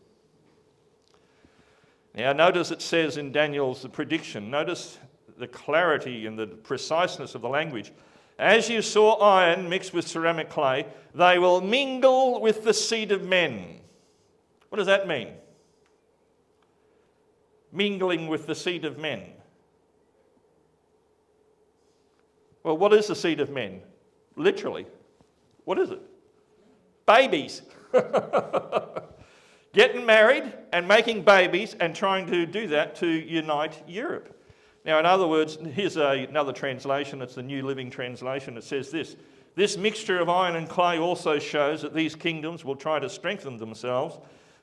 Now notice it says in Daniel's prediction, notice the clarity and the preciseness of the language. As you saw iron mixed with ceramic clay, they will mingle with the seed of men. What does that mean? Mingling with the seed of men. Well, what is the seed of men? Literally. What is it? Babies. Getting married and making babies and trying to do that to unite Europe. Now, in other words, here's another translation. It's the New Living Translation. It says this: this mixture of iron and clay also shows that these kingdoms will try to strengthen themselves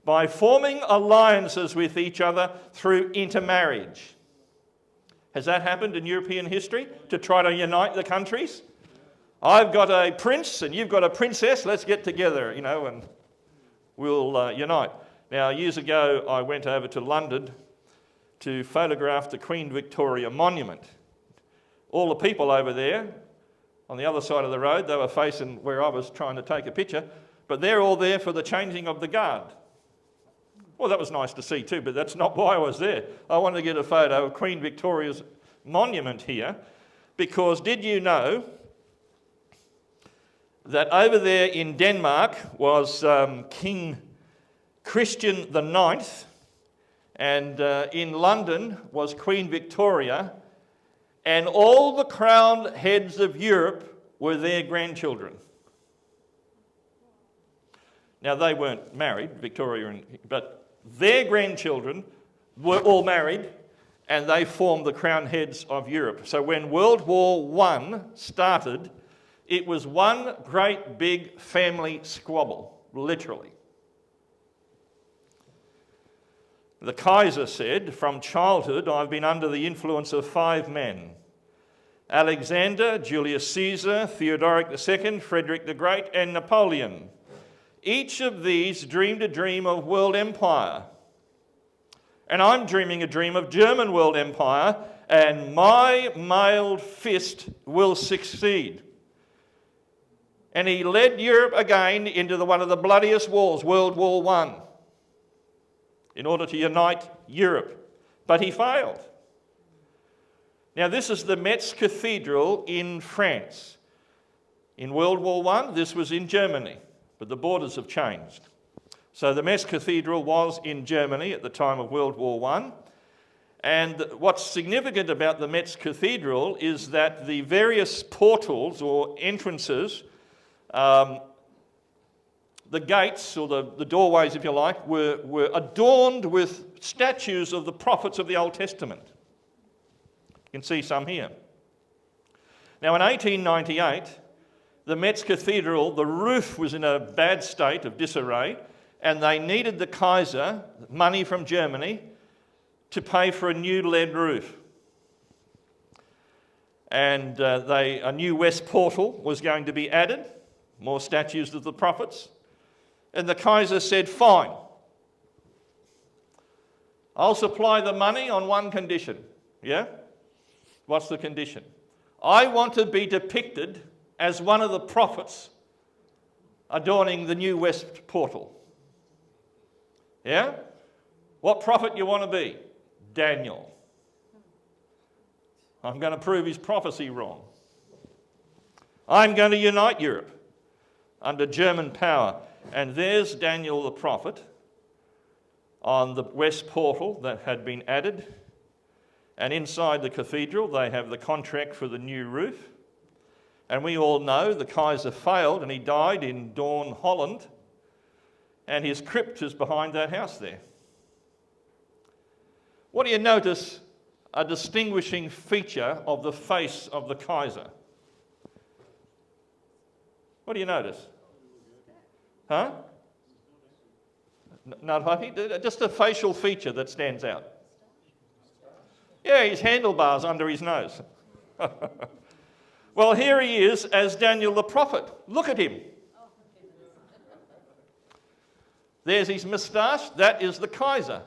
by forming alliances with each other through intermarriage. Has that happened in European history, to try to unite the countries? I've got a prince and you've got a princess, let's get together, and we'll unite. Now, years ago, I went over to London to photograph the Queen Victoria Monument. All the people over there, on the other side of the road, they were facing where I was trying to take a picture, but they're all there for the changing of the guard. Well, that was nice to see too, but that's not why I was there. I wanted to get a photo of Queen Victoria's monument here, because did you know that over there in Denmark was King Christian the Ninth, and in London was Queen Victoria, and all the crowned heads of Europe were their grandchildren. Now, they weren't married, Victoria, but their grandchildren were all married, and they formed the crowned heads of Europe. So when World War I started, it was one great big family squabble, literally. The Kaiser said, from childhood I've been under the influence of 5 men: Alexander, Julius Caesar, Theodoric II, Frederick the Great, and Napoleon. Each of these dreamed a dream of world empire. And I'm dreaming a dream of German world empire, and my mailed fist will succeed. And he led Europe again into one of the bloodiest wars, World War I, in order to unite Europe. But he failed. Now, this is the Metz Cathedral in France. In World War I, this was in Germany, but the borders have changed. So the Metz Cathedral was in Germany at the time of World War I. And what's significant about the Metz Cathedral is that the various portals or entrances, the gates, or the doorways, if you like, were adorned with statues of the prophets of the Old Testament. You can see some here. Now, in 1898, the Metz Cathedral, the roof was in a bad state of disarray, and they needed the Kaiser, money from Germany, to pay for a new lead roof. And a new west portal was going to be added, more statues of the prophets. And the Kaiser said, fine, I'll supply the money on one condition. Yeah? What's the condition? I want to be depicted as one of the prophets adorning the new west portal. Yeah? What prophet you want to be? Daniel. I'm going to prove his prophecy wrong. I'm going to unite Europe under German power. And there's Daniel the prophet on the west portal that had been added. And inside the cathedral, they have the contract for the new roof. And we all know the Kaiser failed and he died in Doorn, Holland. And his crypt is behind that house there. What do you notice a distinguishing feature of the face of the Kaiser? What do you notice? Huh? Not happy? Just a facial feature that stands out. Yeah, his handlebars under his nose. Well, here he is as Daniel the prophet. Look at him. There's his moustache. That is the Kaiser.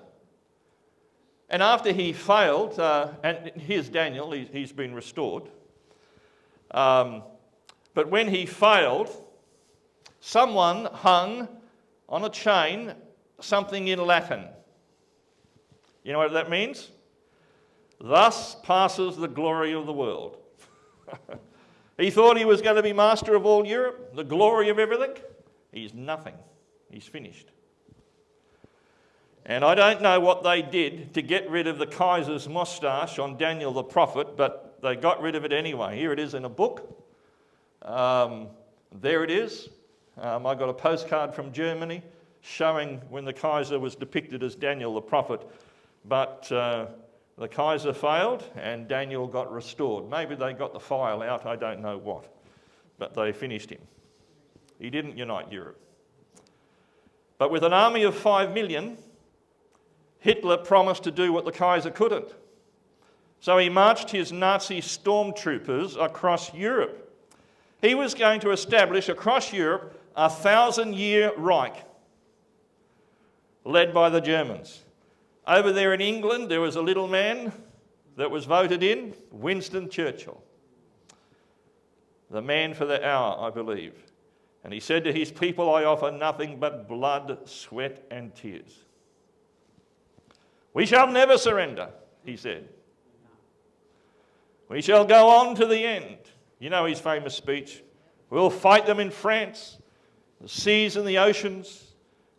And after he failed, and here's Daniel, he's been restored. But when he failed, someone hung on a chain something in Latin. You know what that means? Thus passes the glory of the world. He thought he was going to be master of all Europe, the glory of everything. He's nothing. He's finished. And I don't know what they did to get rid of the Kaiser's moustache on Daniel the prophet, but they got rid of it anyway. Here it is in a book. There it is. I got a postcard from Germany showing when the Kaiser was depicted as Daniel the prophet, but the Kaiser failed and Daniel got restored. Maybe they got the file out, I don't know what, but they finished him. He didn't unite Europe. But with an army of 5 million, Hitler promised to do what the Kaiser couldn't. So he marched his Nazi stormtroopers across Europe. He was going to establish across Europe a 1,000-year Reich, led by the Germans. Over there in England, there was a little man that was voted in, Winston Churchill. The man for the hour, I believe. And he said to his people, I offer nothing but blood, sweat and tears. We shall never surrender, he said. We shall go on to the end. You know his famous speech. We'll fight them in France, the seas and the oceans,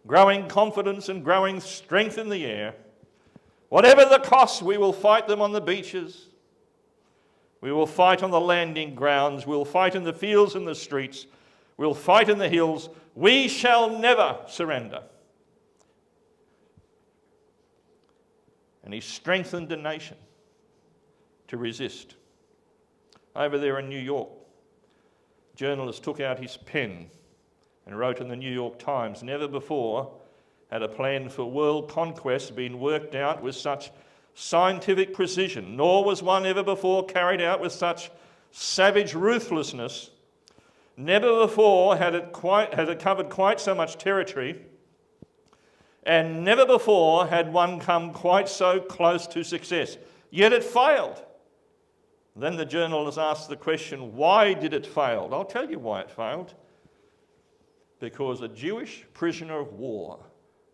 growing confidence and growing strength in the air. Whatever the cost, we will fight them on the beaches. We will fight on the landing grounds. We'll fight in the fields and the streets. We'll fight in the hills. We shall never surrender. And he strengthened a nation to resist. Over there in New York, a journalist took out his pen and wrote in the New York Times, never before had a plan for world conquest been worked out with such scientific precision, nor was one ever before carried out with such savage ruthlessness. Never before had it covered quite so much territory, and never before had one come quite so close to success. Yet it failed. Then the journalist asked the question, why did it fail? I'll tell you why it failed. Because a Jewish prisoner of war,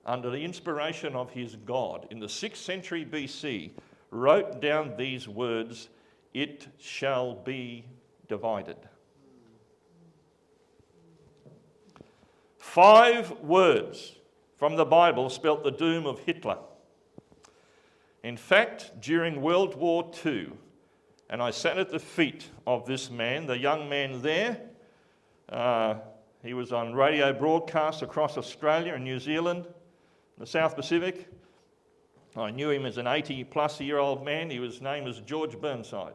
under the inspiration of his God, in the 6th century BC, wrote down these words, it shall be divided. 5 words from the Bible spelt the doom of Hitler. In fact, during World War II, and I sat at the feet of this man, the young man there. He was on radio broadcasts across Australia and New Zealand, the South Pacific. I knew him as an 80-plus-year-old man. His name was George Burnside.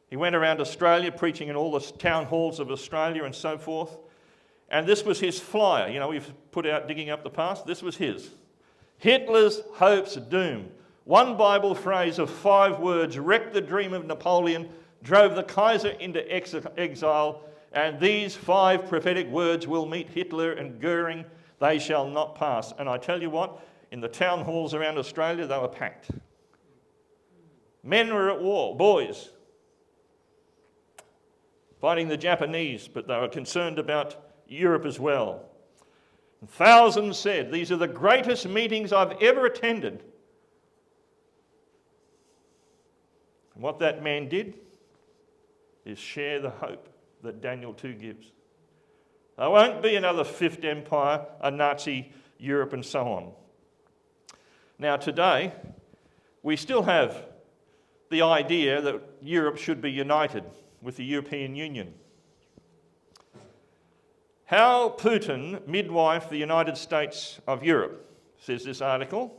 He went around Australia preaching in all the town halls of Australia and so forth. And this was his flyer. You know, we've put out Digging Up the Past. This was his. Hitler's hopes doomed. One Bible phrase of 5 words wrecked the dream of Napoleon, drove the Kaiser into exile, and these 5 prophetic words will meet Hitler and Goering. They shall not pass. And I tell you what, in the town halls around Australia, they were packed. Men were at war, boys, fighting the Japanese, but they were concerned about Europe as well. And thousands said, these are the greatest meetings I've ever attended. And what that man did is share the hope that Daniel 2 gives. There won't be another 5th Empire, a Nazi Europe and so on. Now today, we still have the idea that Europe should be united with the European Union. How Putin midwifed the United States of Europe, says this article.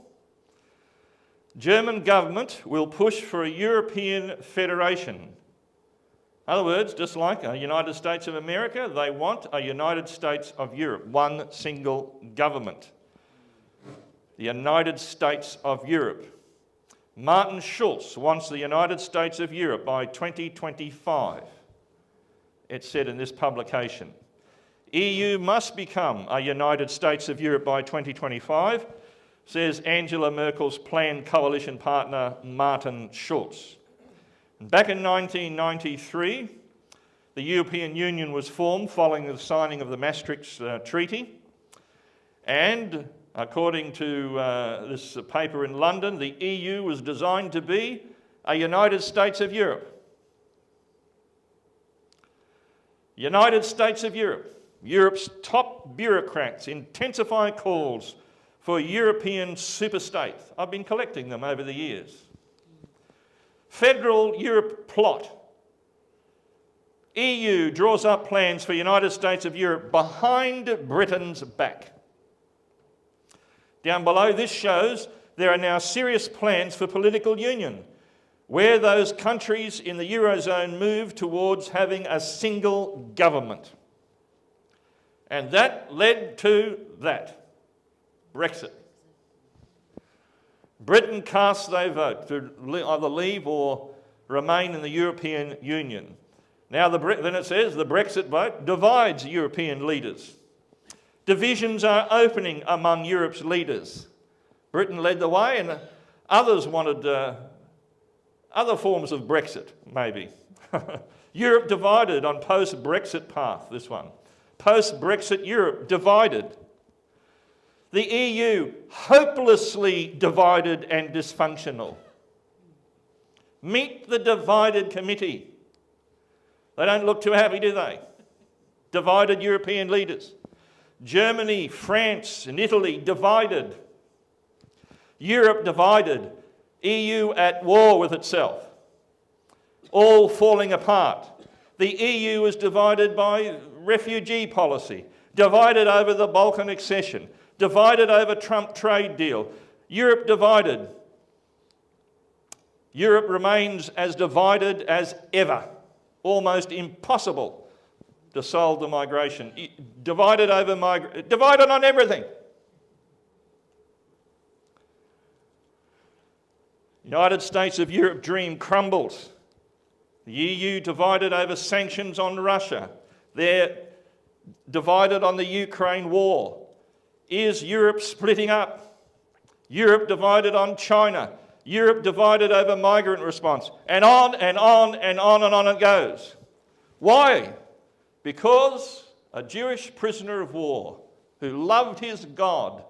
German government will push for a European federation. In other words, just like a United States of America, they want a United States of Europe, one single government. The United States of Europe. Martin Schulz wants the United States of Europe by 2025. It said in this publication. EU must become a United States of Europe by 2025, says Angela Merkel's planned coalition partner Martin Schulz. Back in 1993, the European Union was formed following the signing of the Maastricht Treaty. And according to this paper in London, the EU was designed to be a United States of Europe. United States of Europe. Europe's top bureaucrats intensify calls for European superstate. I've been collecting them over the years. Federal Europe plot. EU draws up plans for United States of Europe behind Britain's back. Down below, this shows there are now serious plans for political union, where those countries in the Eurozone move towards having a single government. And that led to that, Brexit. Britain casts their vote to either leave or remain in the European Union. Now, then it says the Brexit vote divides European leaders. Divisions are opening among Europe's leaders. Britain led the way, and others wanted other forms of Brexit, maybe. Europe divided on post-Brexit path, this one. Post-Brexit Europe divided. The EU hopelessly divided and dysfunctional. Meet the divided committee. They don't look too happy, do they? Divided European leaders. Germany, France and Italy divided. Europe divided. EU at war with itself. All falling apart. The EU is divided by refugee policy, divided over the Balkan accession, divided over Trump trade deal. Europe divided. Europe remains as divided as ever. Almost impossible to solve the migration. Divided on everything. United States of Europe dream crumbles. The EU divided over sanctions on Russia. They're divided on the Ukraine war. Is Europe splitting up? Europe divided on China. Europe divided over migrant response. And on and on and on and on it goes. Why? Because a Jewish prisoner of war who loved his God,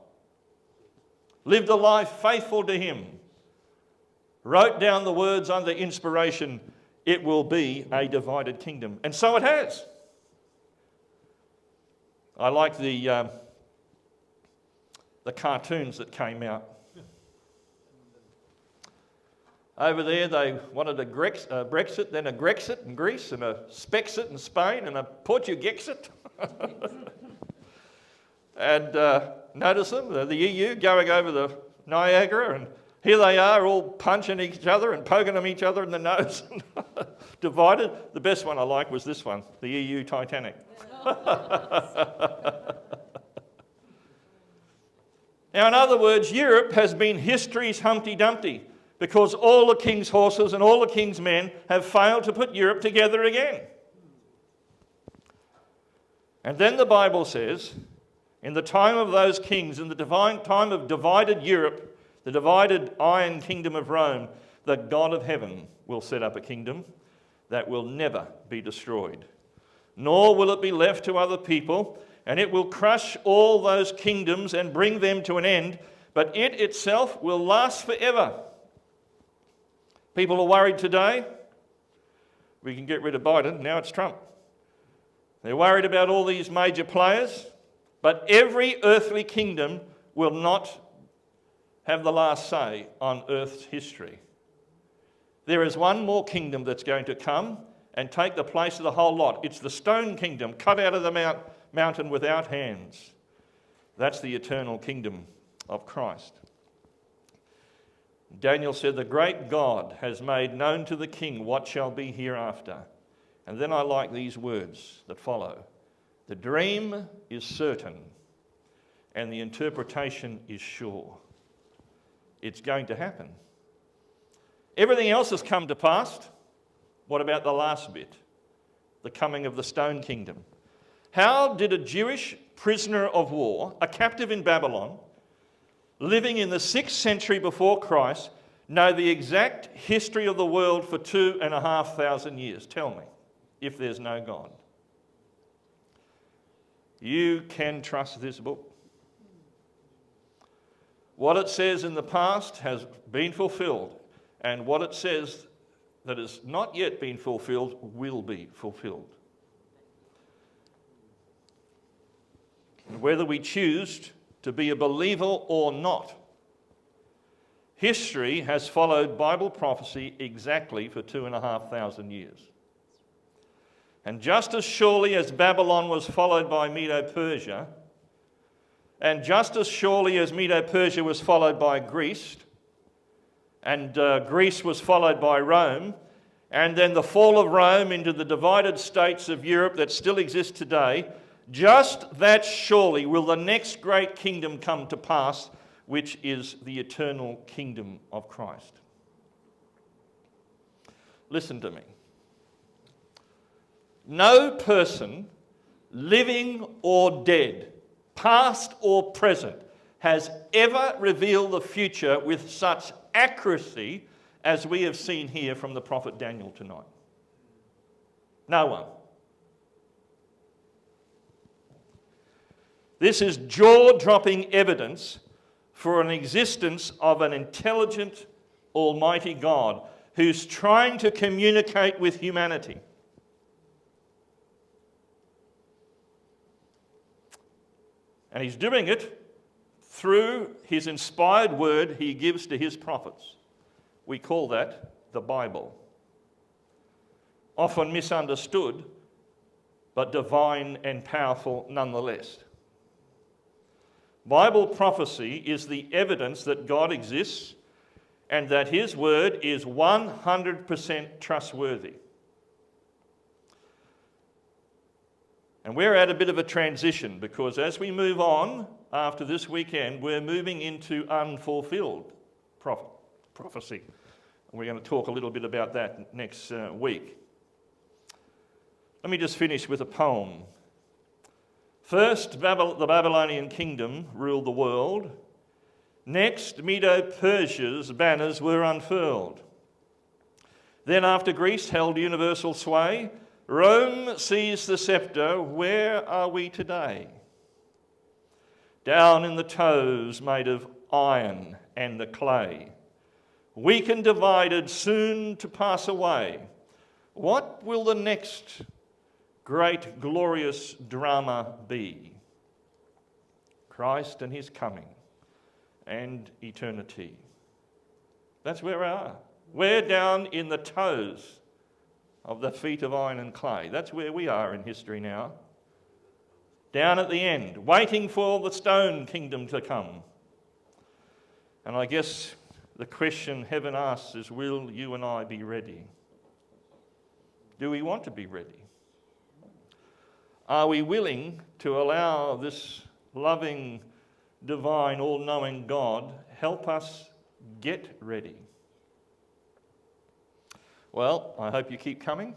lived a life faithful to him, wrote down the words under inspiration, it will be a divided kingdom. And so it has. I like the cartoons that came out. Over there they wanted a Brexit, then a Grexit in Greece, and a Spexit in Spain, and a Portugexit. And notice them, the EU going over the Niagara, and here they are all punching each other and poking them each other in the nose. Divided. The best one I like was this one, the EU Titanic. Now, in other words, Europe has been history's Humpty Dumpty because all the king's horses and all the king's men have failed to put Europe together again. And then the Bible says, in the time of those kings, in the divine time of divided Europe, the divided iron kingdom of Rome, the God of heaven will set up a kingdom that will never be destroyed. Nor will it be left to other people, and it will crush all those kingdoms and bring them to an end, but it itself will last forever. People are worried today. We can get rid of Biden, now it's Trump. They're worried about all these major players, but every earthly kingdom will not have the last say on earth's history. There is one more kingdom that's going to come and take the place of the whole lot. It's the stone kingdom, cut out of the mountain without hands. That's the eternal kingdom of Christ. Daniel said, the great God has made known to the king what shall be hereafter. And then I like these words that follow. The dream is certain and the interpretation is sure. It's going to happen. Everything else has come to pass. What about the last bit? The coming of the stone kingdom. How did a Jewish prisoner of war, a captive in Babylon, living in the 6th century before Christ, know the exact history of the world for 2,500 years? Tell me, if there's no God. You can trust this book. What it says in the past has been fulfilled, And what it says that has not yet been fulfilled will be fulfilled. And whether we choose to be a believer or not, history has followed Bible prophecy exactly for 2,500 years. And just as surely as Babylon was followed by Medo-Persia, and just as surely as Medo-Persia was followed by Greece, and Greece was followed by Rome, and then the fall of Rome into the divided states of Europe that still exist today, just that surely will the next great kingdom come to pass, which is the eternal kingdom of Christ. Listen to me. No person, living or dead, past or present, has ever revealed the future with such accuracy as we have seen here from the prophet Daniel tonight. No one. This is jaw-dropping evidence for an existence of an intelligent, almighty God who's trying to communicate with humanity. And he's doing it through his inspired word he gives to his prophets. We call that the Bible. Often misunderstood, but divine and powerful nonetheless. Bible prophecy is the evidence that God exists and that his word is 100% trustworthy. And we're at a bit of a transition because as we move on after this weekend, we're moving into unfulfilled prophecy. And we're going to talk a little bit about that next week. Let me just finish with a poem. First, the Babylonian kingdom ruled the world. Next, Medo-Persia's banners were unfurled. Then, after Greece held universal sway, Rome seized the scepter. Where are we today? Down in the toes made of iron and the clay, weak and divided, soon to pass away. What will the next great glorious drama be? Christ and his coming and eternity. That's where we are. We're down in the toes of the feet of iron and clay. That's where we are in history now. Down at the end, waiting for the stone kingdom to come. And I guess the question heaven asks is, will you and I be ready? Do we want to be ready? Are we willing to allow this loving, divine, all-knowing God help us get ready? Well, I hope you keep coming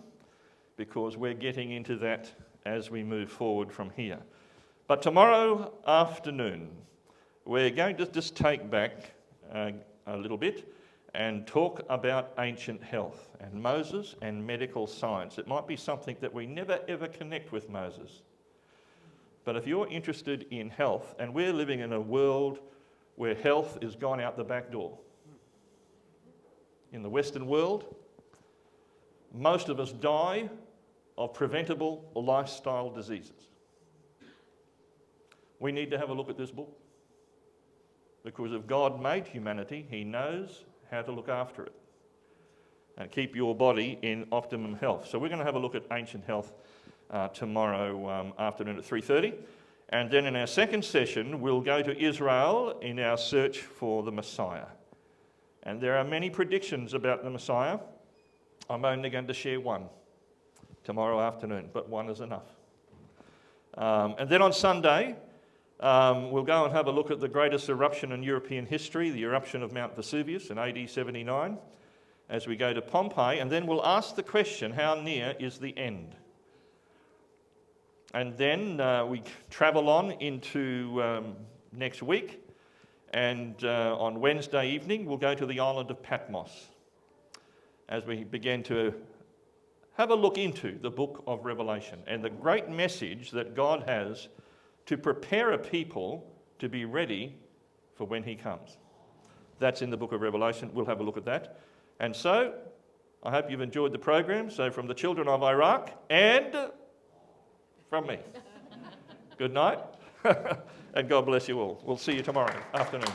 because we're getting into that as we move forward from here. But tomorrow afternoon, we're going to just take back a little bit and talk about ancient health and Moses and medical science. It might be something that we never ever connect with Moses. But if you're interested in health, and we're living in a world where health is gone out the back door. In the Western world, most of us die of preventable lifestyle diseases. We need to have a look at this book. Because if God made humanity, he knows how to look after it and keep your body in optimum health. So we're going to have a look at ancient health tomorrow afternoon at 3:30. And then in our second session, we'll go to Israel in our search for the Messiah. And there are many predictions about the Messiah. I'm only going to share one tomorrow afternoon, but one is enough. And then on Sunday, we'll go and have a look at the greatest eruption in European history, the eruption of Mount Vesuvius in AD 79, as we go to Pompeii, and then we'll ask the question, how near is the end? And then we travel on into next week, and on Wednesday evening we'll go to the island of Patmos as we begin to have a look into the book of Revelation and the great message that God has to prepare a people to be ready for when he comes. That's in the book of Revelation. We'll have a look at that. And so, I hope you've enjoyed the program. So from the children of Iraq and from me, good night, and God bless you all. We'll see you tomorrow afternoon.